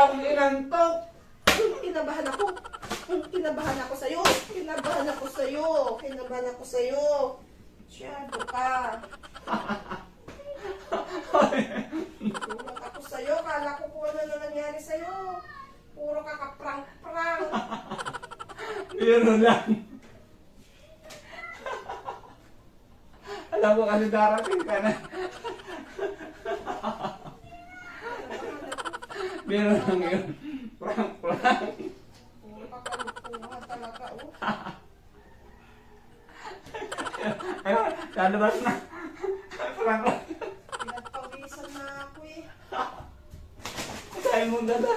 akong inantok. Kinabahan ako. Kinabahan ako sa'yo. Kinabahan ako sa'yo. Kinabahan ako sa'yo. Masyado ka. Tulog ako sa'yo. Kala ko kung ano na nangyari sa'yo. Puro ka kaprang-prang. Biro lang. Alam mo kasi darating ka na. Biro lang yun. Prank. Puro ka kalupuhan talaga. Oh. Ayun, lalabas na. Prank lang. Pinagpawisan na ako eh. Kaya mo dala.